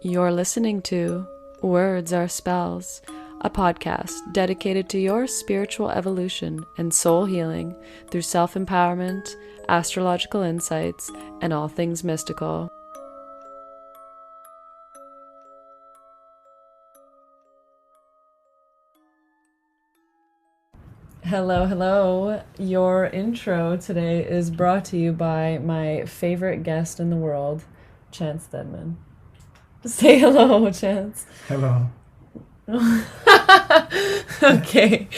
You're listening to Words Are Spells, a podcast dedicated to your spiritual evolution and soul healing through self-empowerment, astrological insights, and all things mystical. Hello. Your intro today is brought to you by my favorite guest in the world, Chance Stedman. Say hello, Chance. Hello. Okay,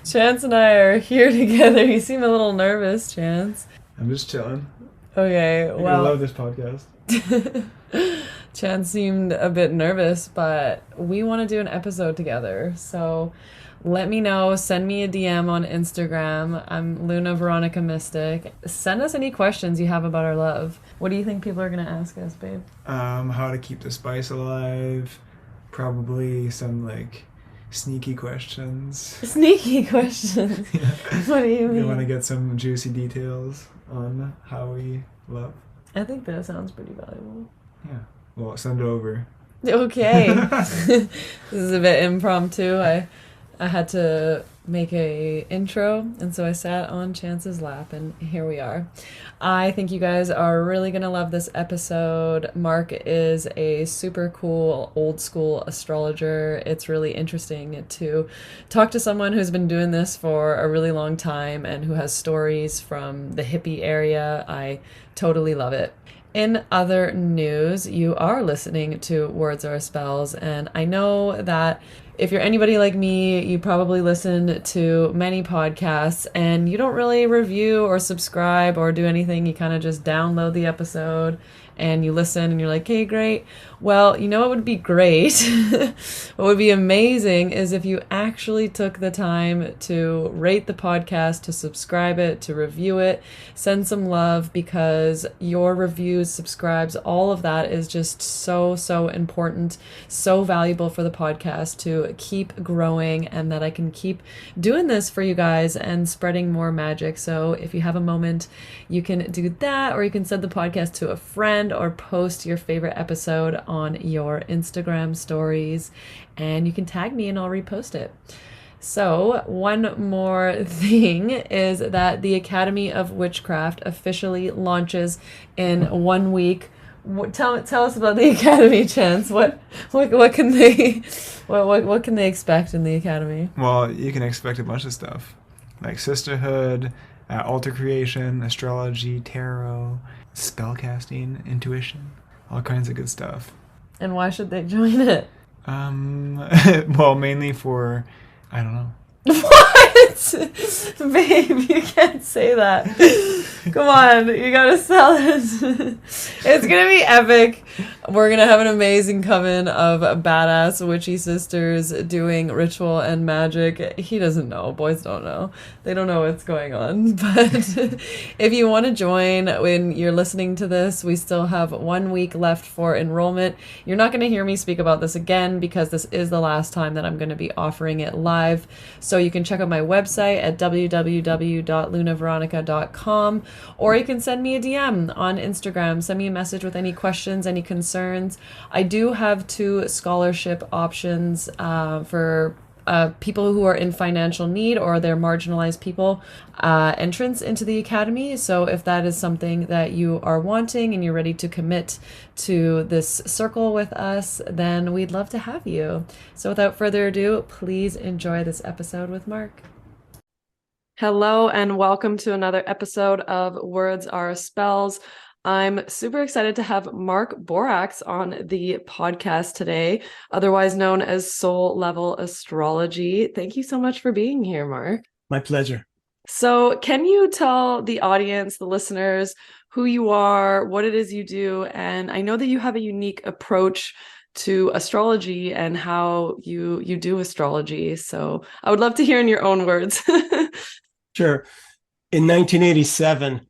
Chance and I are here together. You seem a little nervous, Chance. I'm just chilling. Okay, I well, love this podcast. Chance seemed a bit nervous, but we want to do an episode together. So let me know. Send me a DM on Instagram. I'm Luna Veronica Mystic. Send us any questions you have about our love. What do you think people are going to ask us, babe? How to keep the spice alive. Probably some sneaky questions. Sneaky questions? Yeah. What do you mean? You want to get some juicy details on how we love? I think that sounds pretty valuable. Yeah. Well, send it over. Okay. This is a bit impromptu. I had to make a intro, and so I sat on Chance's lap, and here we are. I think you guys are really going to love this episode. Mark is a super cool, old school astrologer. It's really interesting to talk to someone who's been doing this for a really long time and who has stories from the hippie area. I totally love it. In other news, you are listening to Words Are Spells, and I know that if you're anybody like me, you probably listen to many podcasts and you don't really review or subscribe or do anything. You kind of just download the episode and you listen and you're like, hey, great. Well, you know what would be great? What would be amazing is if you actually took the time to rate the podcast, to subscribe it, to review it, send some love, because your reviews, subscribes, all of that is just so important, so valuable for the podcast to keep growing and that I can keep doing this for you guys and spreading more magic. So if you have a moment, you can do that, or you can send the podcast to a friend or post your favorite episode on your Instagram stories, and you can tag me and I'll repost it. So one more thing is that the Academy of Witchcraft officially launches in 1 week. Tell us about the Academy, Chance. What can they expect in the Academy? Well, you can expect a bunch of stuff, like sisterhood, altar creation, astrology, tarot, spellcasting, intuition, all kinds of good stuff. And why should they join it? Well, mainly for, I don't know. What? Babe, you can't say that. Come on, you gotta sell it. It's gonna be epic. We're gonna have an amazing coven of badass witchy sisters doing ritual and magic. He doesn't know. Boys don't know. They don't know what's going on. But if you want to join when you're listening to this, we still have 1 week left for enrollment. You're not going to hear me speak about this again because this is the last time that I'm going to be offering it live. So you can check out my website at www.lunaveronica.com, or you can send me a DM on Instagram. Send me a message with any questions, any concerns. I do have 2 scholarship options for people who are in financial need or they're marginalized people, entrance into the Academy. So if that is something that you are wanting and you're ready to commit to this circle with us, then we'd love to have you. So without further ado, please enjoy this episode with Mark. Hello and welcome to another episode of Words Are Spells. I'm super excited to have Mark Borax on the podcast today, otherwise known as Soul Level Astrology. Thank you so much for being here, Mark. My pleasure. So can you tell the audience, the listeners, who you are, what it is you do? And I know that you have a unique approach to astrology and how you do astrology. So I would love to hear in your own words. Sure. In 1987,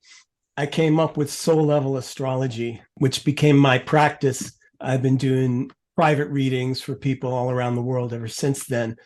I came up with Soul Level Astrology, which became my practice. I've been doing private readings for people all around the world ever since then.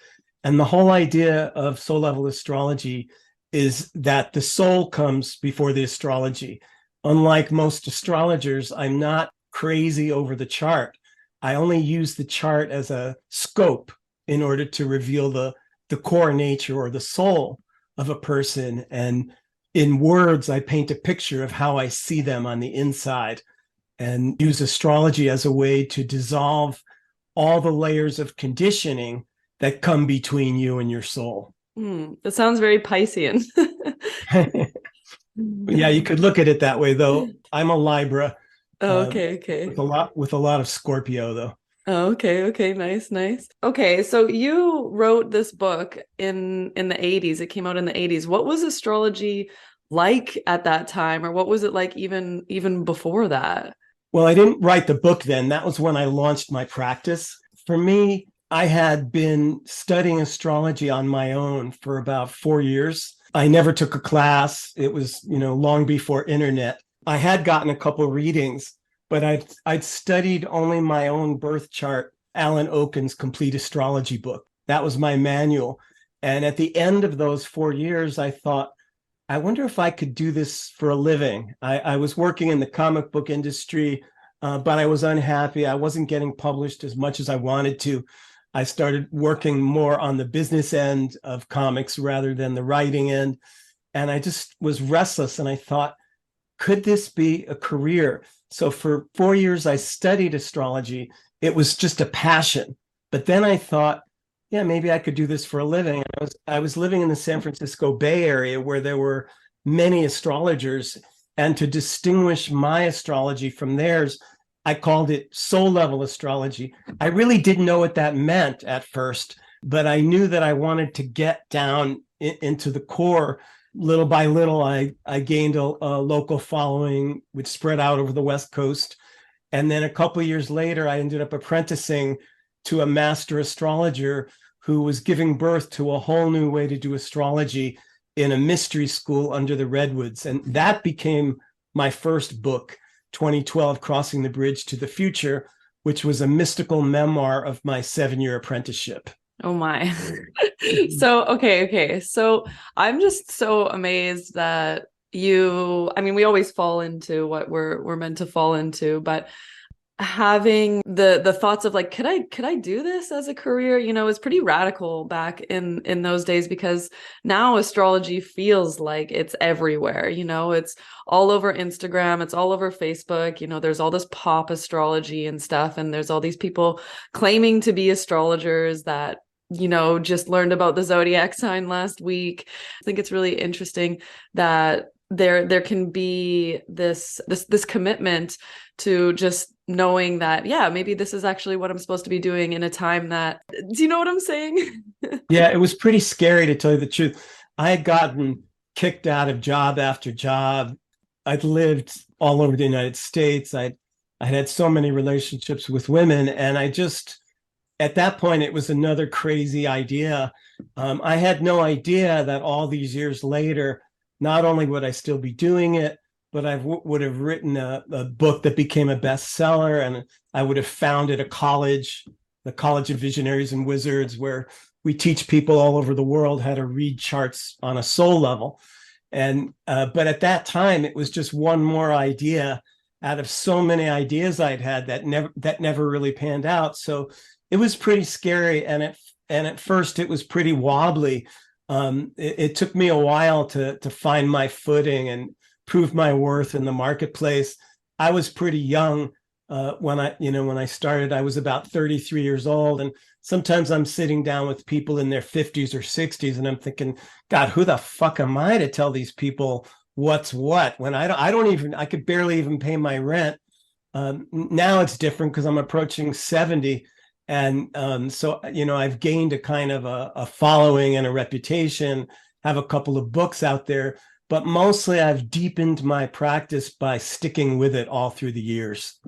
And the whole idea of Soul Level Astrology is that the soul comes before the astrology. Unlike most astrologers, I'm not crazy over the chart. I only use the chart as a scope in order to reveal the core nature or the soul of a person. And in words, I paint a picture of how I see them on the inside, and use astrology as a way to dissolve all the layers of conditioning that come between you and your soul. That sounds very Piscean. Yeah, you could look at it that way, though. I'm a Libra, Oh, uh, okay, okay. with a lot of Scorpio, though. Oh, okay, okay, nice, nice. Okay, so you wrote this book in the 80s. It came out in the 80s. What was astrology like at that time, or what was it like even before that? Well, I didn't write the book then. That was when I launched my practice. For me, I had been studying astrology on my own for about 4 years. I never took a class. It was, long before internet. I had gotten a couple readings, but I'd studied only my own birth chart, Alan Oken's complete astrology book. That was my manual. And at the end of those 4 years, I thought, I wonder if I could do this for a living. I was working in the comic book industry, but I was unhappy. I wasn't getting published as much as I wanted to. I started working more on the business end of comics rather than the writing end. And I just was restless. And I thought, could this be a career? So for 4 years, I studied astrology. It was just a passion. But then I thought, yeah, maybe I could do this for a living. I was living in the San Francisco Bay Area where there were many astrologers. And to distinguish my astrology from theirs, I called it soul level astrology. I really didn't know what that meant at first, but I knew that I wanted to get down into the core. Little by little, I gained a local following, which spread out over the West Coast. And then a couple of years later, I ended up apprenticing to a master astrologer who was giving birth to a whole new way to do astrology in a mystery school under the redwoods. And that became my first book, 2012, Crossing the Bridge to the Future, which was a mystical memoir of my 7-year apprenticeship. Oh my. So, okay. So I'm just so amazed that I mean, we always fall into what we're meant to fall into, but having the thoughts of like, could I do this as a career, is pretty radical back in those days, because now astrology feels like it's everywhere. It's all over Instagram, it's all over Facebook. There's all this pop astrology and stuff, and there's all these people claiming to be astrologers that just learned about the zodiac sign last week. I think it's really interesting that there can be this commitment to just knowing that, yeah, maybe this is actually what I'm supposed to be doing in a time that, do you know what I'm saying? Yeah, it was pretty scary, to tell you the truth. I had gotten kicked out of job after job. I'd lived all over the United States. I had so many relationships with women, and at that point, it was another crazy idea. I had no idea that all these years later, not only would I still be doing it, but I would have written a book that became a bestseller, and I would have founded a college, the College of Visionaries and Wizards, where we teach people all over the world how to read charts on a soul level. And but at that time, it was just one more idea out of so many ideas I'd had that never really panned out. So it was pretty scary, and at first it was pretty wobbly. It took me a while to find my footing and prove my worth in the marketplace. I was pretty young when I started. I was about 33 years old, and sometimes I'm sitting down with people in their 50s or 60s, and I'm thinking, God, who the fuck am I to tell these people what's what? When I could barely even pay my rent. Now it's different because I'm approaching 70. And so, I've gained a kind of a following and a reputation, have a couple of books out there, but mostly I've deepened my practice by sticking with it all through the years.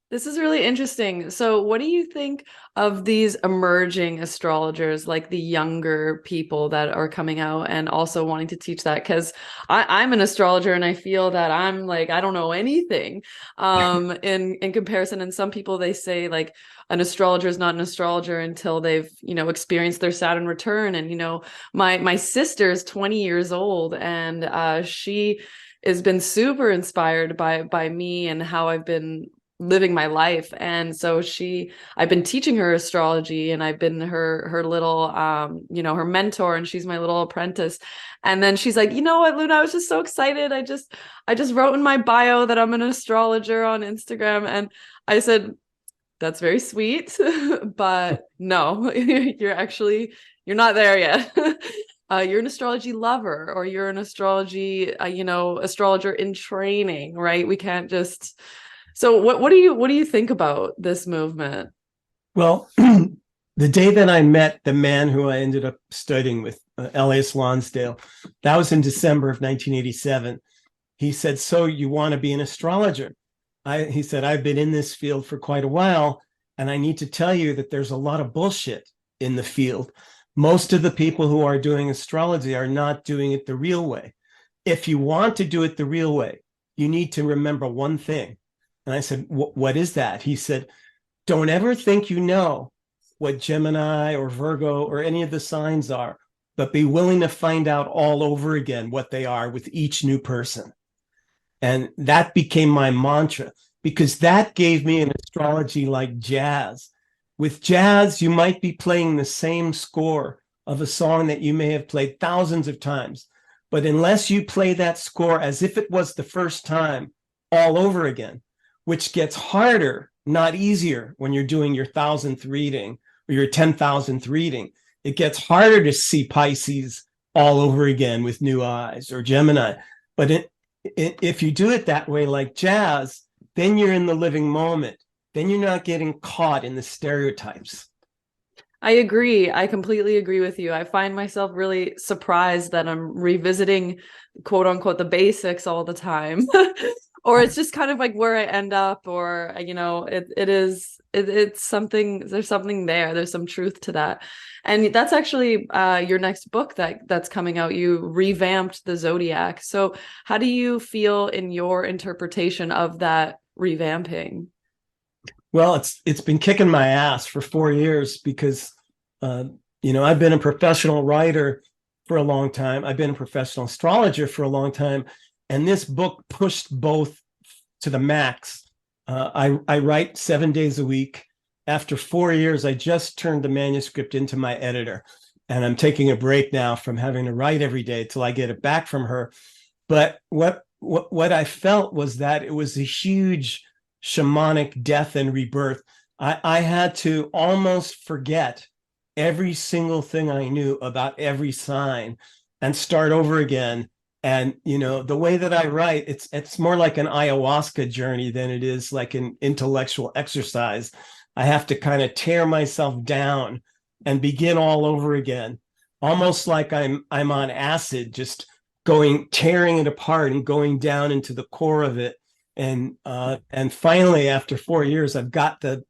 This is really interesting. So what do you think of these emerging astrologers, like the younger people that are coming out and also wanting to teach that? Because I'm an astrologer and I feel that I'm like, I don't know anything in comparison. And some people, they say like an astrologer is not an astrologer until they've, experienced their Saturn return. And, my sister is 20 years old, and she has been super inspired by me and how I've been living my life. And so I've been teaching her astrology, and I've been her little, her mentor, and she's my little apprentice. And then she's like, you know what, Luna, I was just so excited. I just wrote in my bio that I'm an astrologer on Instagram. And I said, that's very sweet, but no, you're not there yet. You're an astrology lover, or you're an astrology, astrologer in training, right? We can't just. So what do you think about this movement? Well, the day that I met the man who I ended up studying with, Elias Lonsdale, that was in December of 1987. He said, "So you want to be an astrologer?" He said, "I've been in this field for quite a while, and I need to tell you that there's a lot of bullshit in the field. Most of the people who are doing astrology are not doing it the real way. If you want to do it the real way, you need to remember one thing." And I said, "What is that?" He said, "Don't ever think you know what Gemini or Virgo or any of the signs are, but be willing to find out all over again what they are with each new person." And that became my mantra, because that gave me an astrology like jazz. With jazz, you might be playing the same score of a song that you may have played thousands of times, but unless you play that score as if it was the first time all over again, which gets harder, not easier, when you're doing your 1,000th reading or your 10,000th reading. It gets harder to see Pisces all over again with new eyes, or Gemini. But if you do it that way, like jazz, then you're in the living moment. Then you're not getting caught in the stereotypes. I agree. I completely agree with you. I find myself really surprised that I'm revisiting, quote unquote, the basics all the time. Or it's just kind of like where I end up, or, it's something, there's something there. There's some truth to that. And that's actually your next book that's coming out. You revamped the Zodiac. So how do you feel in your interpretation of that revamping? Well, it's been kicking my ass for 4 years, because I've been a professional writer for a long time. I've been a professional astrologer for a long time, and this book pushed both to the max. I write 7 days a week. After 4 years, I just turned the manuscript into my editor, and I'm taking a break now from having to write every day till I get it back from her. But what I felt was that it was a huge shamanic death and rebirth. I had to almost forget every single thing I knew about every sign and start over again. And the way that I write, it's more like an ayahuasca journey than it is like an intellectual exercise. I have to kind of tear myself down and begin all over again, almost like I'm on acid, just tearing it apart and going down into the core of it. And finally, after 4 years, I've got the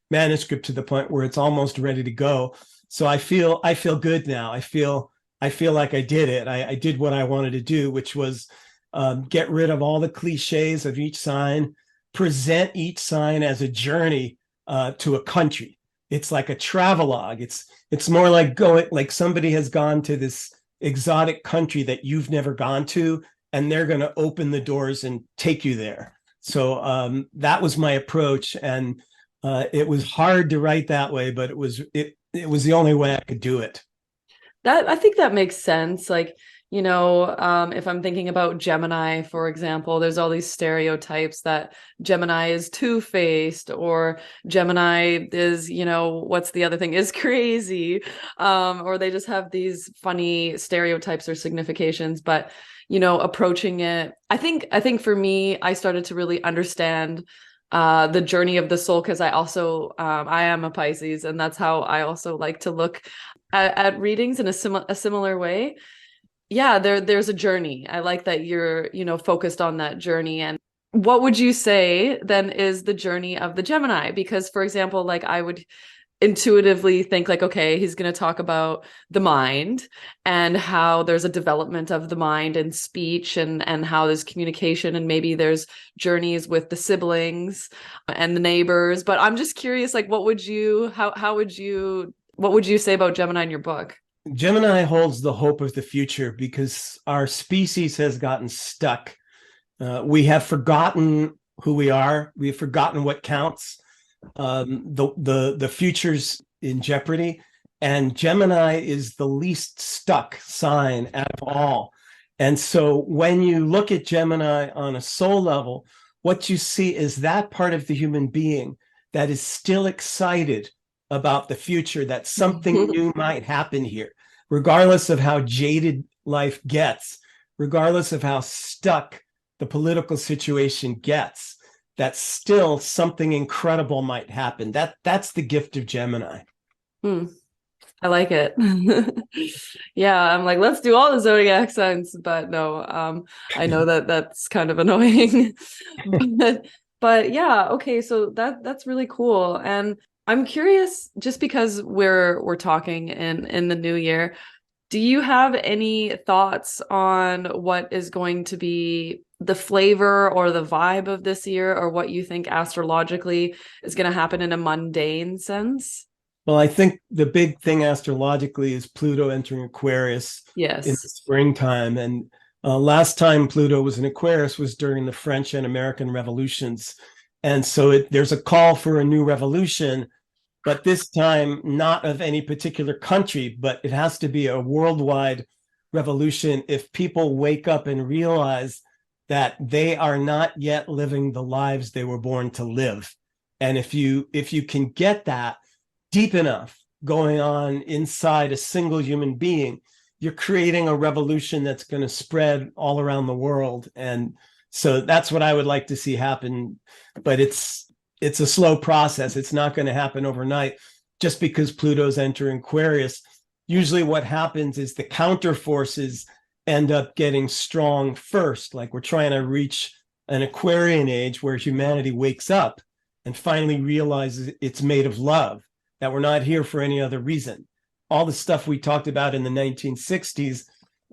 manuscript to the point where it's almost ready to go. So I feel good now. I feel like I did it. I did what I wanted to do, which was get rid of all the cliches of each sign, present each sign as a journey to a country. It's like a travelogue. It's more like like somebody has gone to this exotic country that you've never gone to, and they're going to open the doors and take you there. So that was my approach, and it was hard to write that way, but it was the only way I could do it. I think that makes sense. Like, if I'm thinking about Gemini, for example, there's all these stereotypes that Gemini is two-faced, or Gemini is, what's the other thing, is crazy. Or they just have these funny stereotypes or significations. But, approaching it, I think for me, I started to really understand the journey of the soul, because I am a Pisces, and that's how I also like to look at readings in a similar way. Yeah, there's a journey. I like that you're, focused on that journey. And what would you say then is the journey of the Gemini? Because, for example, like I would intuitively think like, okay, he's going to talk about the mind and how there's a development of the mind and speech, and how there's communication, and maybe there's journeys with the siblings and the neighbors. But I'm just curious, like, what would you say about Gemini in your book? Gemini holds the hope of the future, because our species has gotten stuck. We have forgotten who we are. We've forgotten what counts. The future's in jeopardy, and Gemini is the least stuck sign out of all. And so when you look at Gemini on a soul level, what you see is that part of the human being that is still excited about the future, that something new might happen here, regardless of how jaded life gets, regardless of how stuck the political situation gets, that still something incredible might happen. That's the gift of Gemini. I like it. Yeah, I'm like, let's do all the zodiac signs, but no, I know that that's kind of annoying. But yeah, okay, so that's really cool. And I'm curious, just because we're talking in the new year, do you have any thoughts on what is going to be the flavor or the vibe of this year, or what you think astrologically is going to happen in a mundane sense? Well, I think the big thing astrologically is Pluto entering Aquarius in the Yes. springtime. And last time Pluto was in Aquarius was during the French and American revolutions. And so there's a call for a new revolution, but this time not of any particular country, but it has to be a worldwide revolution if people wake up and realize that they are not yet living the lives they were born to live. And if you can get that deep enough going on inside a single human being, you're creating a revolution that's going to spread all around the world. And so that's what I would like to see happen. But it's a slow process. It's not going to happen overnight just because Pluto's entering Aquarius. Usually what happens is the counter forces end up getting strong first. Like we're trying to reach an Aquarian age where humanity wakes up and finally realizes it's made of love, that we're not here for any other reason. All the stuff we talked about in the 1960s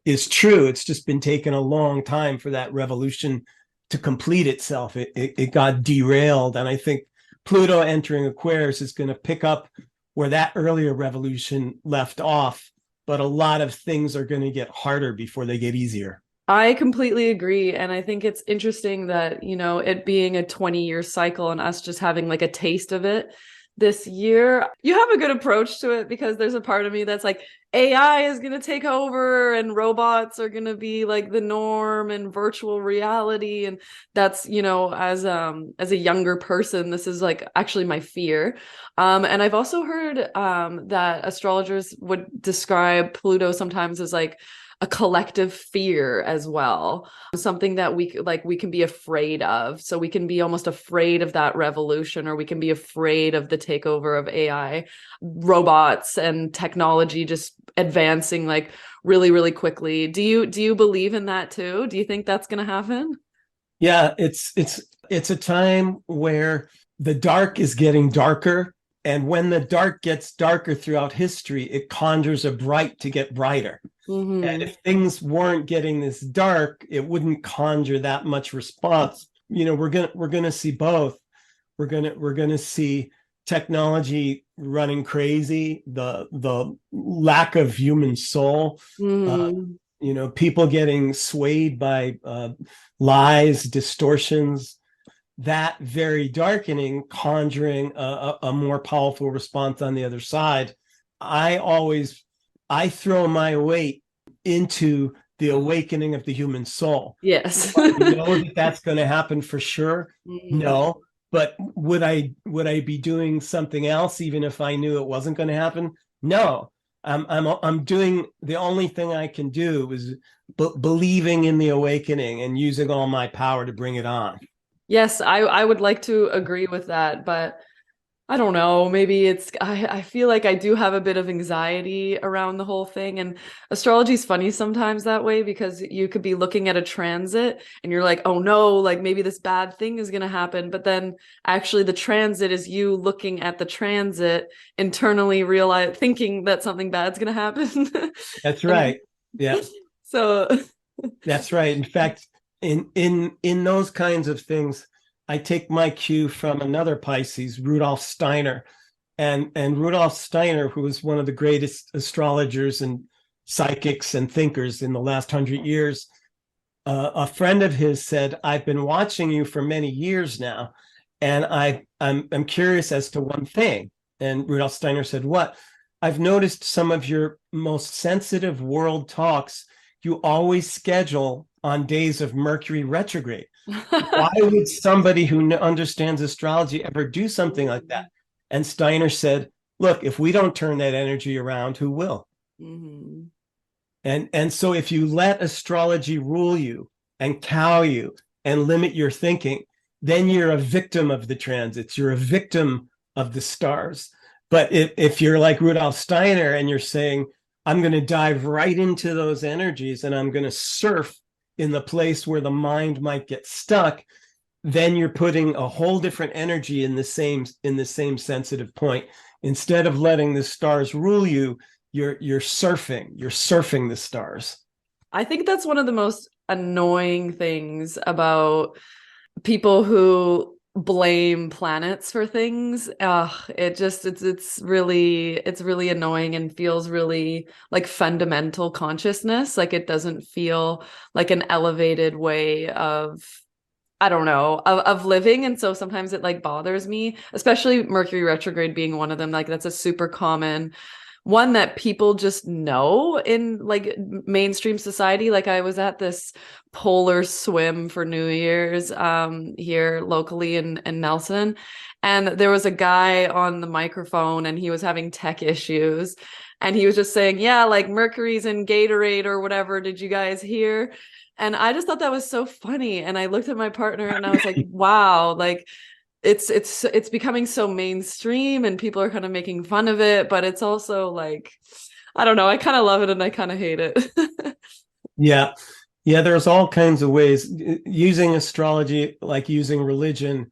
is true. It's just been taking a long time for that revolution to complete itself. It got derailed. And I think Pluto entering Aquarius is going to pick up where that earlier revolution left off. But a lot of things are going to get harder before they get easier. I completely agree. And I think it's interesting that, it being a 20-year cycle and us just having like a taste of it this year. You have a good approach to it, because there's a part of me that's like, AI is going to take over and robots are going to be like the norm and virtual reality. And that's, as a younger person, this is like actually my fear. And I've also heard that astrologers would describe Pluto sometimes as like a collective fear as well, something that we can be afraid of. So we can be almost afraid of that revolution, or we can be afraid of the takeover of AI, robots, and technology just advancing like really, really quickly. Do you believe in that too? Do you think that's going to happen? Yeah, it's a time where the dark is getting darker, and when the dark gets darker throughout history, it conjures a bright to get brighter. Mm-hmm. And if things weren't getting this dark, it wouldn't conjure that much response. We're gonna see both. We're gonna see technology running crazy, the lack of human soul, people getting swayed by lies, distortions, that very darkening, conjuring a more powerful response on the other side. I throw my weight into the awakening of the human soul. Yes. Do I know that that's going to happen for sure? No. But would I be doing something else even if I knew it wasn't going to happen? No. I'm doing the only thing I can do is believing in the awakening and using all my power to bring it on. Yes, I would like to agree with that, but I don't know, maybe I feel like I do have a bit of anxiety around the whole thing. And astrology is funny sometimes that way, because you could be looking at a transit and you're like, oh no, like maybe this bad thing is going to happen. But then actually the transit is you looking at the transit, internally thinking that something bad's going to happen. That's right. Yeah. So that's right. In fact, in those kinds of things, I take my cue from another Pisces, Rudolf Steiner. And Rudolf Steiner, who was one of the greatest astrologers and psychics and thinkers in the last 100 years, a friend of his said, I've been watching you for many years now, and I'm curious as to one thing. And Rudolf Steiner said, what? I've noticed some of your most sensitive world talks, you always schedule on days of Mercury retrograde. Why would somebody who understands astrology ever do something like that? And Steiner said, look, if we don't turn that energy around, who will? Mm-hmm. And so if you let astrology rule you and cow you and limit your thinking, then you're a victim of the transits. You're a victim of the stars. But if you're like Rudolf Steiner and you're saying, I'm going to dive right into those energies and I'm going to surf in the place where the mind might get stuck, then you're putting a whole different energy in the same sensitive point. Instead of letting the stars rule you, you're surfing the stars. I think that's one of the most annoying things about people who blame planets for things. It's really annoying and feels really like fundamental consciousness. Like it doesn't feel like an elevated way of, I don't know, of living. And so sometimes it like bothers me, especially Mercury retrograde being one of them. Like that's a super common one that people just know in like mainstream society. Like I was at this polar swim for New Year's here locally in Nelson, and there was a guy on the microphone and he was having tech issues, and he was just saying, yeah, like Mercury's in Gatorade or whatever, did you guys hear? And I just thought that was so funny, and I looked at my partner and I was like, wow, like it's becoming so mainstream and people are kind of making fun of it, but it's also like, I don't know, I kind of love it and I kind of hate it. Yeah. Yeah, there's all kinds of ways using astrology, like using religion,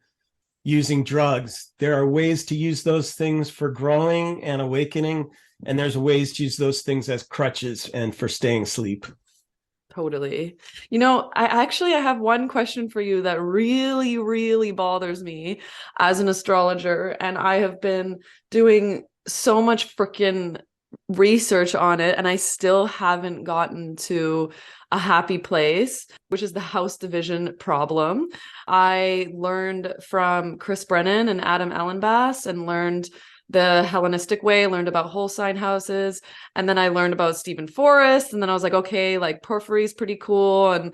using drugs. There are ways to use those things for growing and awakening, and there's ways to use those things as crutches and for staying asleep. Totally. I have one question for you that really, really bothers me as an astrologer. And I have been doing so much freaking research on it, and I still haven't gotten to a happy place, which is the house division problem. I learned from Chris Brennan and Adam Ellenbass and learned the Hellenistic way, learned about whole sign houses, and then I learned about Stephen Forrest, and then I was like, okay, like Porphyry is pretty cool, and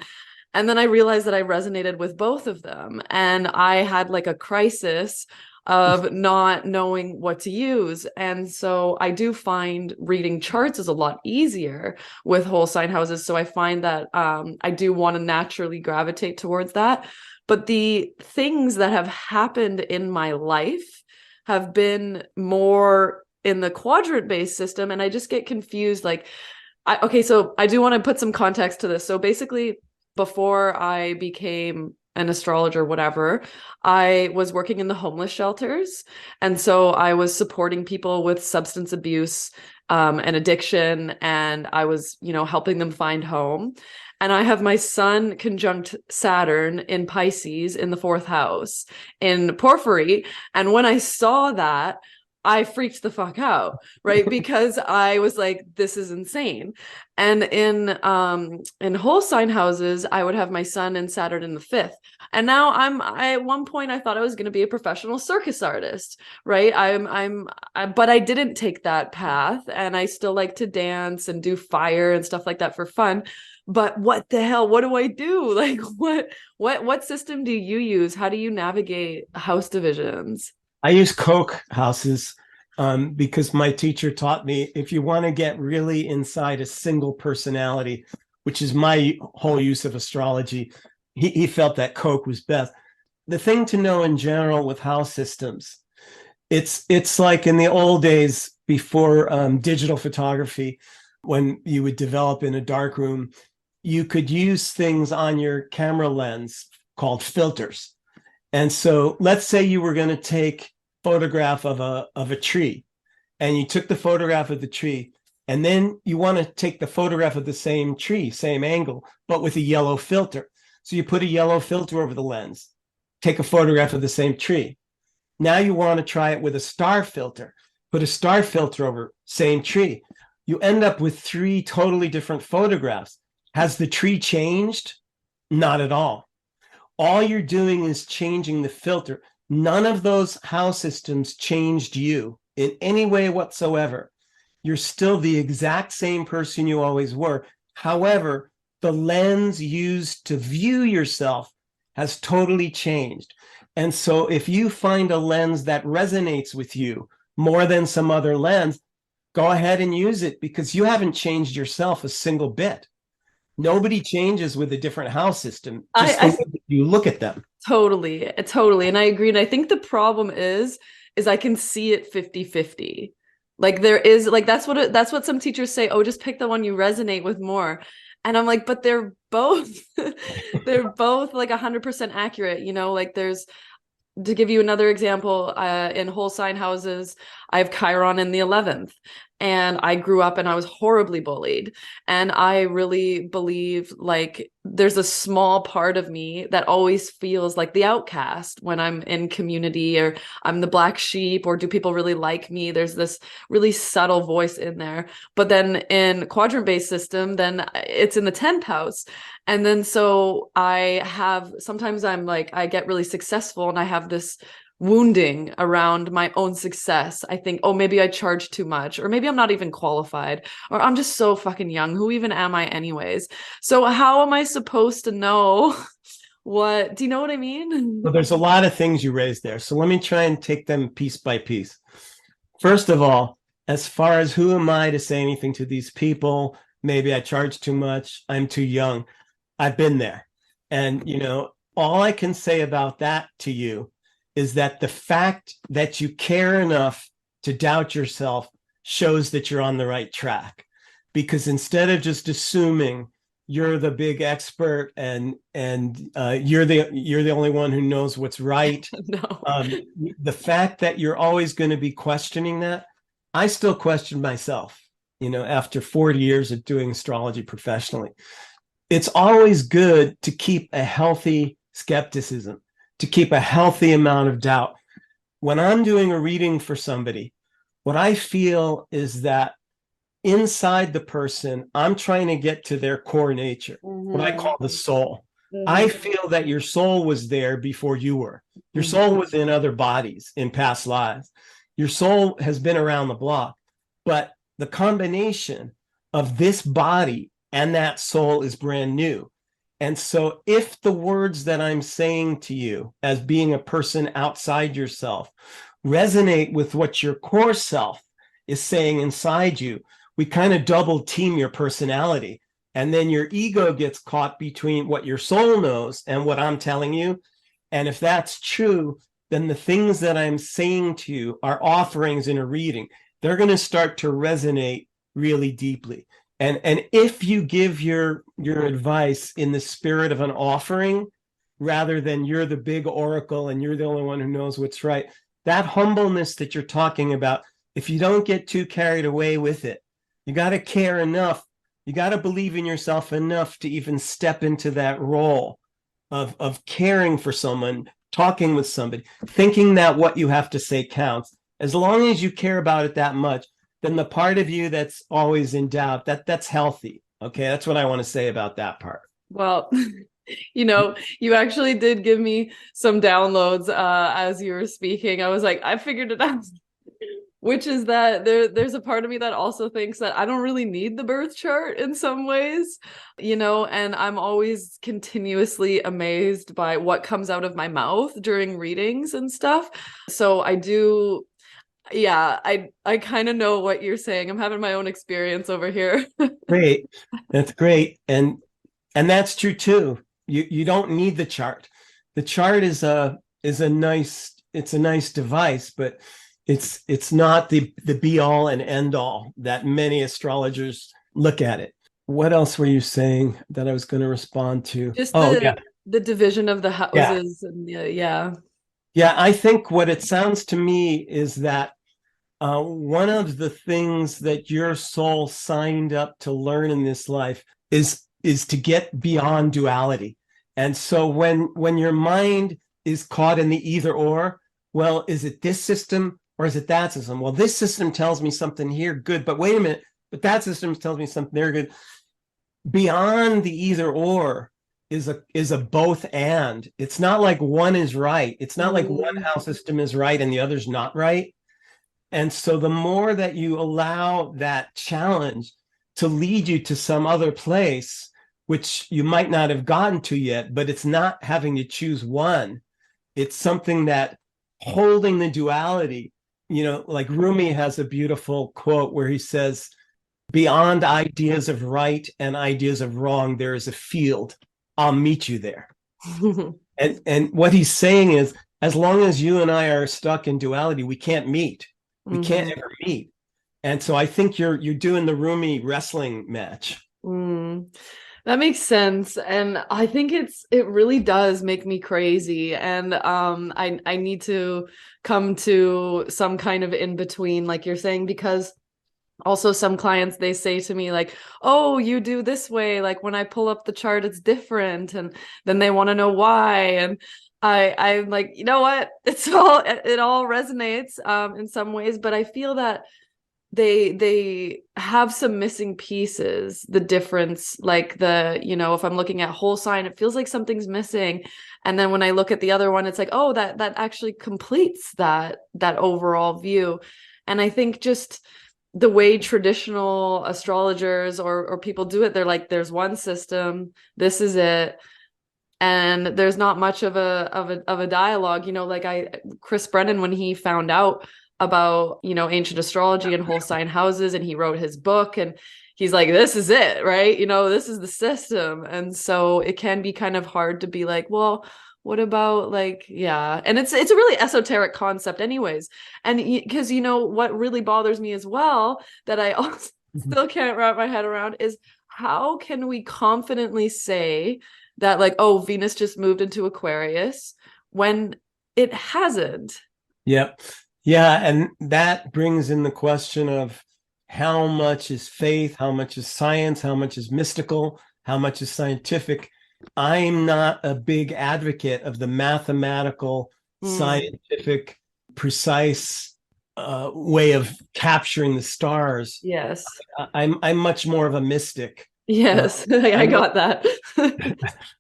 then I realized that I resonated with both of them, and I had like a crisis of not knowing what to use. And so I do find reading charts is a lot easier with whole sign houses. So I find that I do want to naturally gravitate towards that. But the things that have happened in my life have been more in the quadrant-based system, and I just get confused. Like, so I do want to put some context to this. So basically, before I became an astrologer, whatever, I was working in the homeless shelters. And so I was supporting people with substance abuse and addiction, and I was, helping them find home. And I have my sun conjunct Saturn in Pisces in the 4th house in Porphyry. And when I saw that, I freaked the fuck out, right? Because I was like, this is insane. And in whole sign houses, I would have my sun and Saturn in the 5th. And now I at one point I thought I was going to be a professional circus artist, right? But I didn't take that path, and I still like to dance and do fire and stuff like that for fun. But what the hell? What do I do? Like, what system do you use? How do you navigate house divisions? I use Koch houses because my teacher taught me if you want to get really inside a single personality, which is my whole use of astrology, he felt that Koch was best. The thing to know in general with house systems, it's like in the old days before digital photography, when you would develop in a dark room, you could use things on your camera lens called filters. And so let's say you were going to take photograph of a tree, and you took the photograph of the tree, and then you want to take the photograph of the same tree, same angle, but with a yellow filter. So you put a yellow filter over the lens, take a photograph of the same tree. Now you want to try it with a star filter, put a star filter over same tree. You end up with 3 totally different photographs. Has the tree changed? Not at all. All you're doing is changing the filter. None of those house systems changed you in any way whatsoever. You're still the exact same person you always were. However, the lens used to view yourself has totally changed. And so if you find a lens that resonates with you more than some other lens, go ahead and use it, because you haven't changed yourself a single bit. Nobody changes with a different house system, just the way that you look at them. Totally. And I agree. And I think the problem is I can see it 50-50. Like there is like, that's what some teachers say. Oh, just pick the one you resonate with more. And I'm like, but they're both, they're both like 100% accurate. You know, like there's, to give you another example, in whole sign houses, I have Chiron in the 11th. And I grew up and I was horribly bullied. And I really believe like there's a small part of me that always feels like the outcast when I'm in community, or I'm the black sheep, or do people really like me? There's this really subtle voice in there. But then in quadrant-based system, then it's in the 10th house. And then so sometimes I'm like, I get really successful and I have this wounding around my own success. I think, oh, maybe I charge too much, or maybe I'm not even qualified, or I'm just so fucking young. Who even am I anyways? So how am I supposed to know do you know what I mean? Well, there's a lot of things you raised there. So let me try and take them piece by piece. First of all, as far as who am I to say anything to these people? Maybe I charge too much. I'm too young. I've been there. And, all I can say about that to you is that the fact that you care enough to doubt yourself shows that you're on the right track. Because instead of just assuming you're the big expert and you're the only one who knows what's right, No. The fact that you're always going to be questioning that, I still question myself, after 40 years of doing astrology professionally. It's always good to keep a healthy skepticism, to keep a healthy amount of doubt. When I'm doing a reading for somebody, what I feel is that inside the person, I'm trying to get to their core nature, what I call the soul. I feel that your soul was there before you were. Your soul was in other bodies in past lives. Your soul has been around the block, but the combination of this body and that soul is brand new. And so if the words that I'm saying to you as being a person outside yourself resonate with what your core self is saying inside you, we kind of double team your personality. And then your ego gets caught between what your soul knows and what I'm telling you. And if that's true, then the things that I'm saying to you are offerings in a reading. They're going to start to resonate really deeply. And if you give your advice in the spirit of an offering, rather than you're the big oracle and you're the only one who knows what's right, that humbleness that you're talking about, if you don't get too carried away with it, you got to care enough. You got to believe in yourself enough to even step into that role of caring for someone, talking with somebody, thinking that what you have to say counts. As long as you care about it that much, then the part of you that's always in doubt, that's healthy. Okay, that's what I want to say about that part. Well, you actually did give me some downloads as you were speaking. I was like, I figured it out. Which is that there's a part of me that also thinks that I don't really need the birth chart in some ways, and I'm always continuously amazed by what comes out of my mouth during readings and stuff. So I do, yeah, I kind of know what you're saying. I'm having my own experience over here. Great. That's great. And that's true too. You don't need the chart. The chart is a nice device, but it's not the be all and end all that many astrologers look at it. What else were you saying that I was going to respond to? Just the division of the houses. Yeah. I think what it sounds to me is that one of the things that your soul signed up to learn in this life is to get beyond duality. And so when your mind is caught in the either or, well, is it this system or is it that system? Well, this system tells me something here, good, but wait a minute, but that system tells me something there, good. Beyond the either or is a both and. It's not like one is right. It's not like one house system is right and the other's not right. And so the more that you allow that challenge to lead you to some other place, which you might not have gotten to yet, but it's not having to choose one. It's something that holding the duality, like Rumi has a beautiful quote where he says, beyond ideas of right and ideas of wrong, there is a field. I'll meet you there. And what he's saying is, as long as you and I are stuck in duality, we can't meet. We can't ever meet. And so I think you're doing the Rumi wrestling match. That makes sense. And I think it really does make me crazy. And I need to come to some kind of in between, like you're saying, because also some clients, they say to me like, oh, you do this way. Like when I pull up the chart, it's different. And then they want to know why. And I'm like, you know what? It all resonates in some ways, but I feel that they have some missing pieces. The difference, like if I'm looking at whole sign, it feels like something's missing. And then when I look at the other one, it's like, oh, that actually completes that overall view. And I think just the way traditional astrologers or people do it, they're like, there's one system, this is it. And there's not much of a dialogue, like Chris Brennan, when he found out about, ancient astrology and whole sign houses, and he wrote his book, and he's like, this is it, right? This is the system. And so it can be kind of hard to be like, well, what about and it's a really esoteric concept anyways. And because what really bothers me as well, that I also still can't wrap my head around, is how can we confidently say that oh, Venus just moved into Aquarius when it hasn't? Yep. Yeah. And that brings in the question of how much is faith, how much is science, how much is mystical, how much is scientific. I'm not a big advocate of the mathematical, scientific, precise way of capturing the stars. Yes. I'm much more of a mystic. Yes, I got that.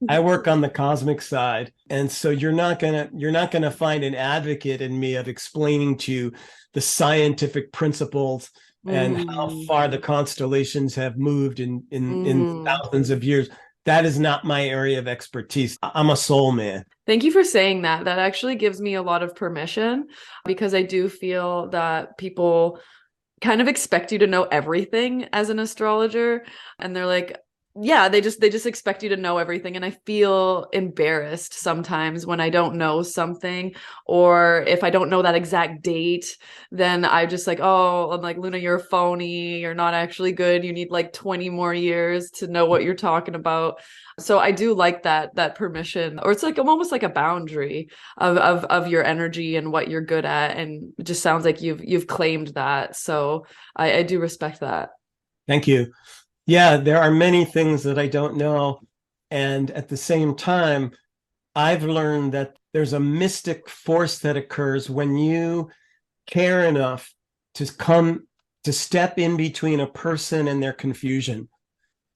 I work on the cosmic side, and so you're not gonna find an advocate in me of explaining to you the scientific principles and how far the constellations have moved in thousands of years. That is not my area of expertise. I'm a soul man. Thank you for saying that. That actually gives me a lot of permission, because I do feel that people kind of expect you to know everything as an astrologer. And they're like, yeah, they just expect you to know everything. And I feel embarrassed sometimes when I don't know something, or if I don't know that exact date, then I just like, oh, I'm like, Luna, you're a phony. You're not actually good. You need like 20 more years to know what you're talking about. So I do like that permission, or it's like almost like a boundary of your energy and what you're good at. And it just sounds like you've claimed that. So I do respect that. Thank you. Yeah, there are many things that I don't know. And at the same time, I've learned that there's a mystic force that occurs when you care enough to step in between a person and their confusion,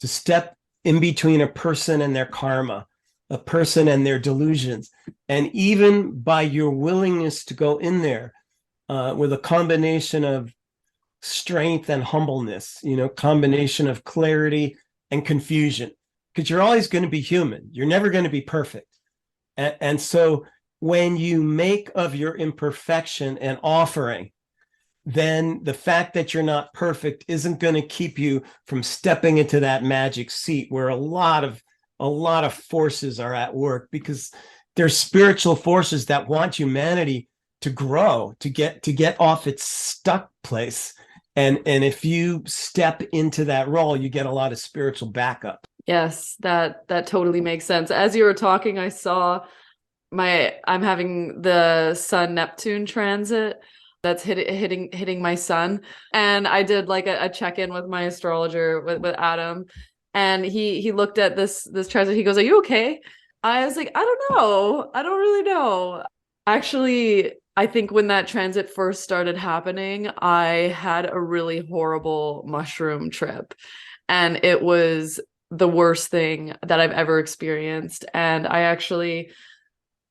to step in between a person and their karma, a person and their delusions. And even by your willingness to go in there with a combination of strength and humbleness, combination of clarity and confusion, because you're always going to be human. You're never going to be perfect. And so when you make of your imperfection an offering, then the fact that you're not perfect isn't going to keep you from stepping into that magic seat where a lot of forces are at work, because there's spiritual forces that want humanity to grow, to get off its stuck place. And if you step into that role, you get a lot of spiritual backup. Yes, that totally makes sense. As you were talking, I saw I'm having the Sun Neptune transit that's hitting my sun, and I did like a check-in with my astrologer with Adam, and he looked at this transit. He goes, "Are you okay?" I was like, "I don't know. I don't really know." Actually, I think when that transit first started happening, I had a really horrible mushroom trip, and it was the worst thing that I've ever experienced. And I actually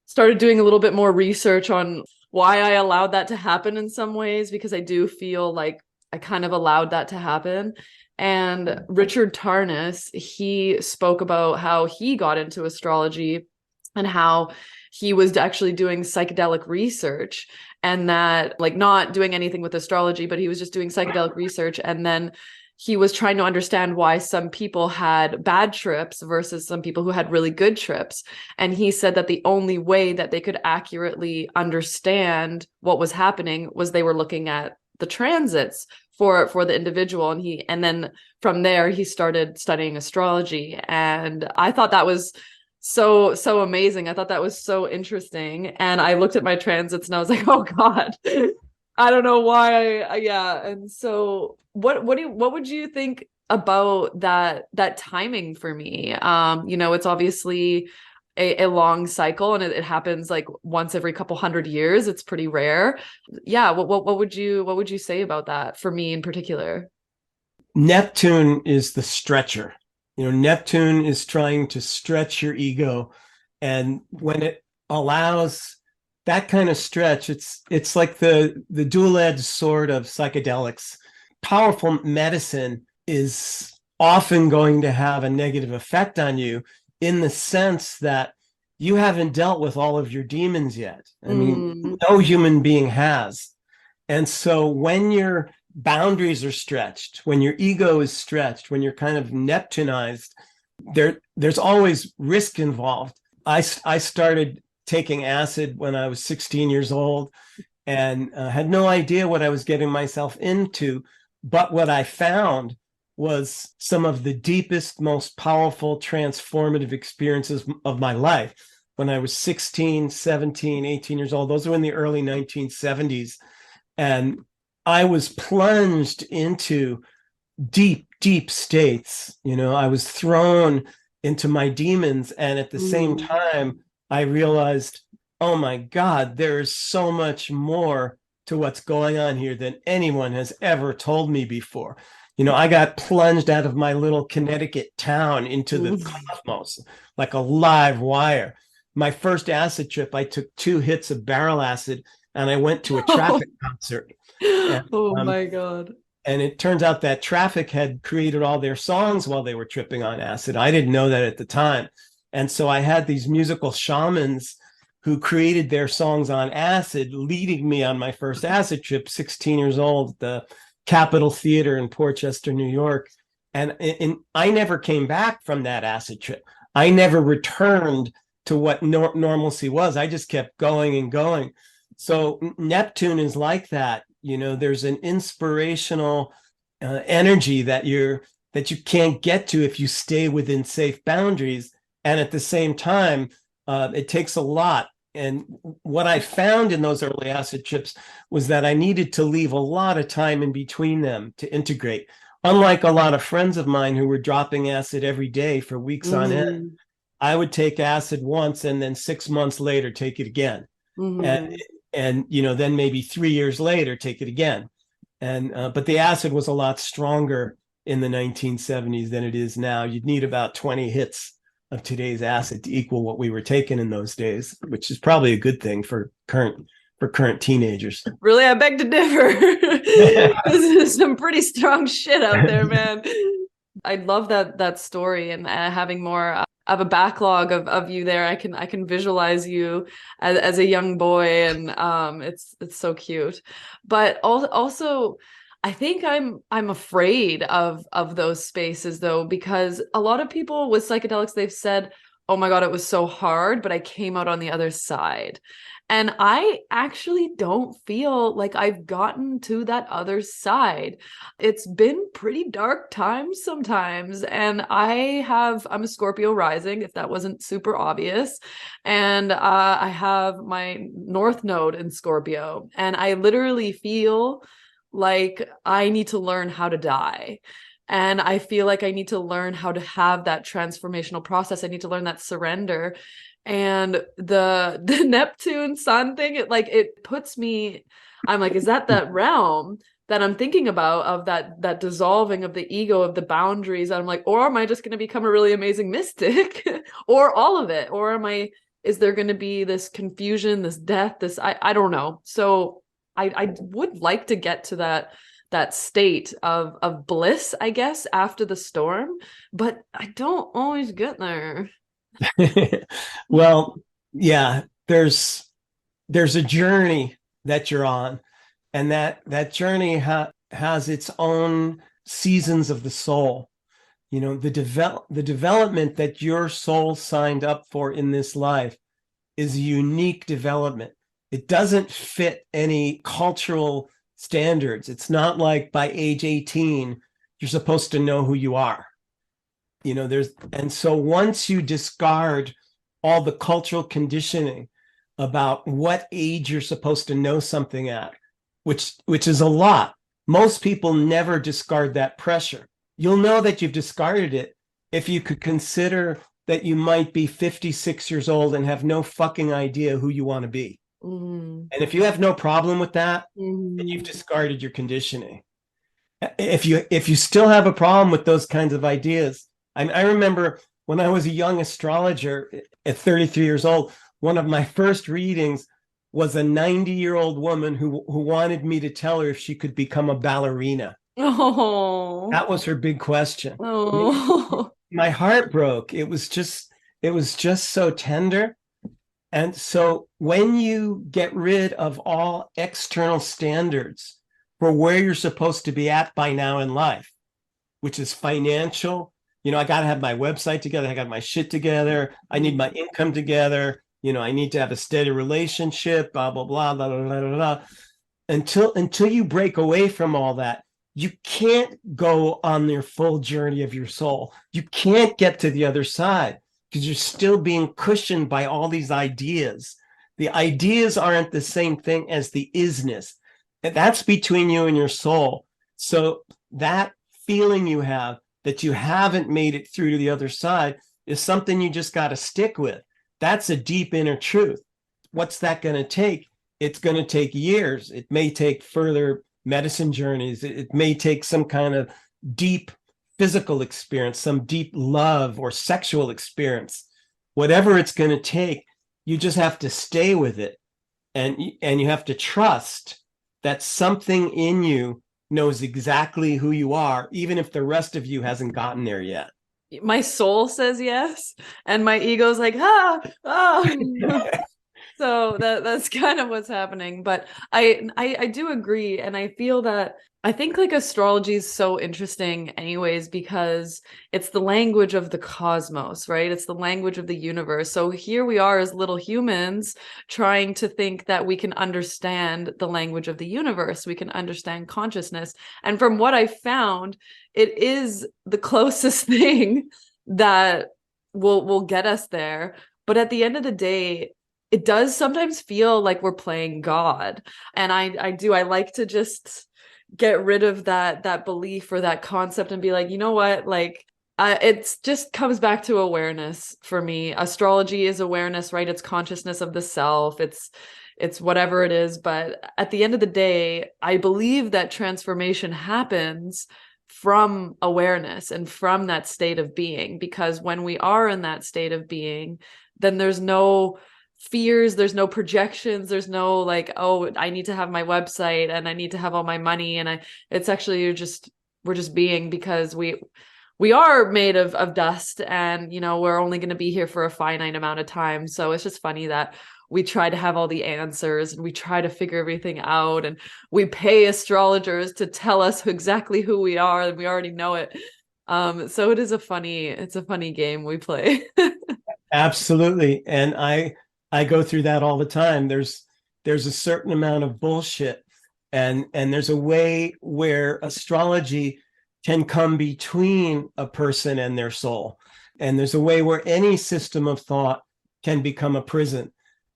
started doing a little bit more research on why I allowed that to happen in some ways, because I do feel like I kind of allowed that to happen. And Richard Tarnas, he spoke about how he got into astrology and how he was actually doing psychedelic research, and that, like, not doing anything with astrology, but he was just doing psychedelic research. And then he was trying to understand why some people had bad trips versus some people who had really good trips. And he said that the only way that they could accurately understand what was happening was they were looking at the transits for the individual. And then from there he started studying astrology. And I thought that was so amazing. I thought that was so interesting. And I looked at my transits and I was like, oh God, I don't know why. Yeah. And so what would you think about that timing for me? It's obviously a long cycle, and it happens like once every couple hundred years. It's pretty rare. Yeah. What would you say about that for me in particular? Neptune is the stretcher. Neptune is trying to stretch your ego. And when it allows that kind of stretch, it's like the dual-edged sword of psychedelics. Powerful medicine is often going to have a negative effect on you, in the sense that you haven't dealt with all of your demons yet. I mean, no human being has. And so when your boundaries are stretched, when your ego is stretched, when you're kind of Neptunized, there's always risk involved. I started taking acid when I was 16 years old, and had no idea what I was getting myself into. But what I found was some of the deepest, most powerful, transformative experiences of my life. When I was 16, 17, 18 years old, those were in the early 1970s. And I was plunged into deep, deep states. I was thrown into my demons. And at the same time, I realized, oh my God, there's so much more to what's going on here than anyone has ever told me before. I got plunged out of my little Connecticut town into the cosmos like a live wire. My first acid trip, I took 2 hits of barrel acid, and I went to a Traffic concert. And, oh my God. And it turns out that Traffic had created all their songs while they were tripping on acid. I didn't know that at the time. And so I had these musical shamans who created their songs on acid, leading me on my first acid trip, 16 years old, at the Capitol Theater in Portchester, New York. And I never came back from that acid trip. I never returned to what normalcy was. I just kept going and going. So Neptune is like that. There's an inspirational energy that you can't get to if you stay within safe boundaries. And at the same time, it takes a lot. And what I found in those early acid trips was that I needed to leave a lot of time in between them to integrate. Unlike a lot of friends of mine who were dropping acid every day for weeks on end, I would take acid once and then 6 months later take it again. And then maybe 3 years later take it again. But the acid was a lot stronger in the 1970s than it is now. You'd need about 20 hits of today's acid to equal what we were taking in those days, which is probably a good thing for current teenagers. Really, I beg to differ. This is some pretty strong shit out there, man. I love that story, and having more of a backlog of you there. I can visualize you as a young boy, and it's so cute. But also, I think I'm afraid of those spaces, though, because a lot of people with psychedelics, they've said, oh my God, it was so hard, but I came out on the other side. And I actually don't feel like I've gotten to that other side. It's been pretty dark times sometimes. And I'm a Scorpio rising, if that wasn't super obvious. And I have my North Node in Scorpio. And I literally feel like I need to learn how to die. And I feel like I need to learn how to have that transformational process. I need to learn that surrender. And the Neptune Sun thing, it puts me, I'm like, is that realm? that I'm thinking about, of that dissolving of the ego, of the boundaries. I'm like, or am I just going to become a really amazing mystic, or all of it, or is there going to be this confusion, this death, this I don't know. So I would like to get to that state of bliss, I guess, after the storm, but I don't always get there. Well, yeah, there's a journey that you're on, and that journey has its own seasons of the soul. You know, the development that your soul signed up for in this life is a unique development. It doesn't fit any cultural standards. It's not like by age 18 you're supposed to know who you are. You know, and so once you discard all the cultural conditioning about what age you're supposed to know something at, which is a lot. Most people never discard that pressure. You'll know that you've discarded it if you could consider that you might be 56 years old and have no fucking idea who you want to be. Mm-hmm. And if you have no problem with that, Mm-hmm. then you've discarded your conditioning. If you still have a problem with those kinds of ideas, I remember when I was a young astrologer at 33 years old, one of my first readings was a 90-year-old woman who wanted me to tell her if she could become a ballerina. Oh. That was her big question. Oh. My heart broke. It was just so tender. And so when you get rid of all external standards for where you're supposed to be at by now in life, which is financial, you know, I got to have my website together. I got my shit together. I need my income together. You know, I need to have a steady relationship, blah, blah, blah, blah, blah, blah, blah. Until you break away from all that, you can't go on your full journey of your soul. You can't get to the other side because you're still being cushioned by all these ideas. The ideas aren't the same thing as the isness. And that's between you and your soul. So that feeling you have that you haven't made it through to the other side is something you just got to stick with. That's a deep inner truth. What's that going to take? It's going to take years. It may take further medicine journeys. It may take some kind of deep physical experience, some deep love or sexual experience. Whatever it's going to take, you just have to stay with it. And you have to trust that something in you knows exactly who you are, even if the rest of you hasn't gotten there yet. My soul says yes, and my ego's like, ah. So that's kind of what's happening. But I do agree, and I feel that I think like astrology is so interesting anyways, because it's the language of the cosmos, right? It's the language of the universe. So here we are as little humans trying to think that we can understand the language of the universe. We can understand consciousness. And from what I found, it is the closest thing that will get us there. But at the end of the day, it does sometimes feel like we're playing God. And I like to just get rid of that belief or that concept and be like, you know what, like it just comes back to awareness for me. Astrology is awareness, right? It's consciousness of the self. It's whatever it is. But at the end of the day, I believe that transformation happens from awareness and from that state of being, because when we are in that state of being, then there's no fears, there's no projections, there's no like, oh, I need to have my website and I need to have all my money, and it's actually we're just being, because we are made of dust, and you know, we're only going to be here for a finite amount of time. So it's just funny that we try to have all the answers and we try to figure everything out, and we pay astrologers to tell us exactly who we are, and we already know it. So it's a funny game we play. Absolutely. And I go through that all the time. There's a certain amount of bullshit, and there's a way where astrology can come between a person and their soul. And there's a way where any system of thought can become a prison.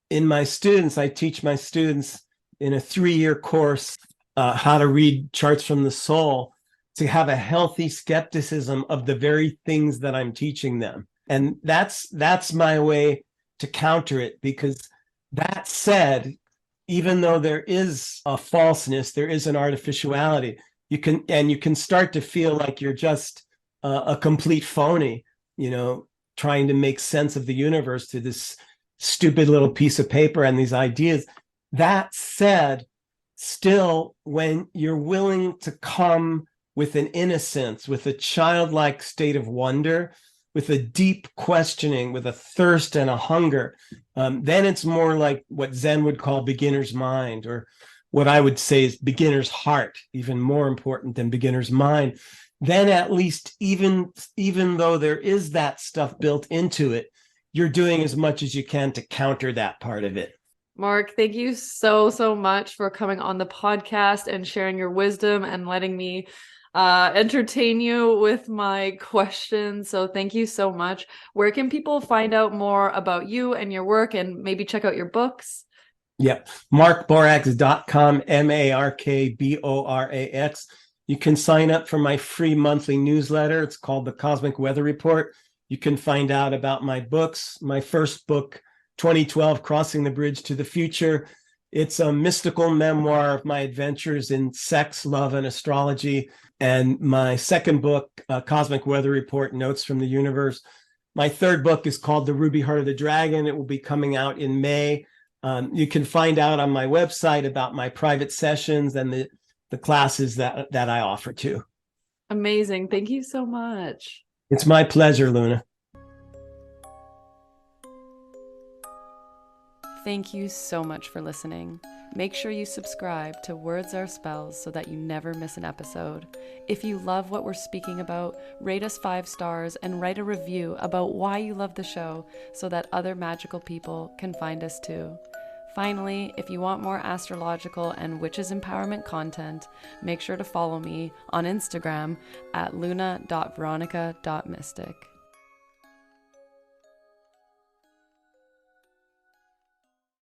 In my students, I teach my students in a 3-year course how to read charts from the soul, to have a healthy skepticism of the very things that I'm teaching them. And that's my way to counter it, because that said, even though there is a falseness, there is an artificiality. You can start to feel like you're just a complete phony, trying to make sense of the universe to this stupid little piece of paper and these ideas. That said, still, when you're willing to come with an innocence, with a childlike state of wonder, with a deep questioning, with a thirst and a hunger, then it's more like what Zen would call beginner's mind, or what I would say is beginner's heart, even more important than beginner's mind. Then at least, even though there is that stuff built into it, you're doing as much as you can to counter that part of it. Mark, thank you so much for coming on the podcast and sharing your wisdom and letting me entertain you with my questions. So thank you so much. Where can people find out more about you and your work and maybe check out your books? Yep. markborax.com, MARKBORAX. You can sign up for my free monthly newsletter. It's called The Cosmic Weather Report. You can find out about my books. My first book, 2012, Crossing the Bridge to the Future. It's a mystical memoir of my adventures in sex, love, and astrology. And my second book, Cosmic Weather Report, Notes from the Universe. My third book is called The Ruby Heart of the Dragon. It will be coming out in May. You can find out on my website about my private sessions and the classes that I offer too. Amazing. Thank you so much. It's my pleasure, Luna. Thank you so much for listening. Make sure you subscribe to Words Are Spells so that you never miss an episode. If you love what we're speaking about, rate us 5 stars and write a review about why you love the show so that other magical people can find us too. Finally, if you want more astrological and witches empowerment content, make sure to follow me on Instagram at luna.veronica.mystic.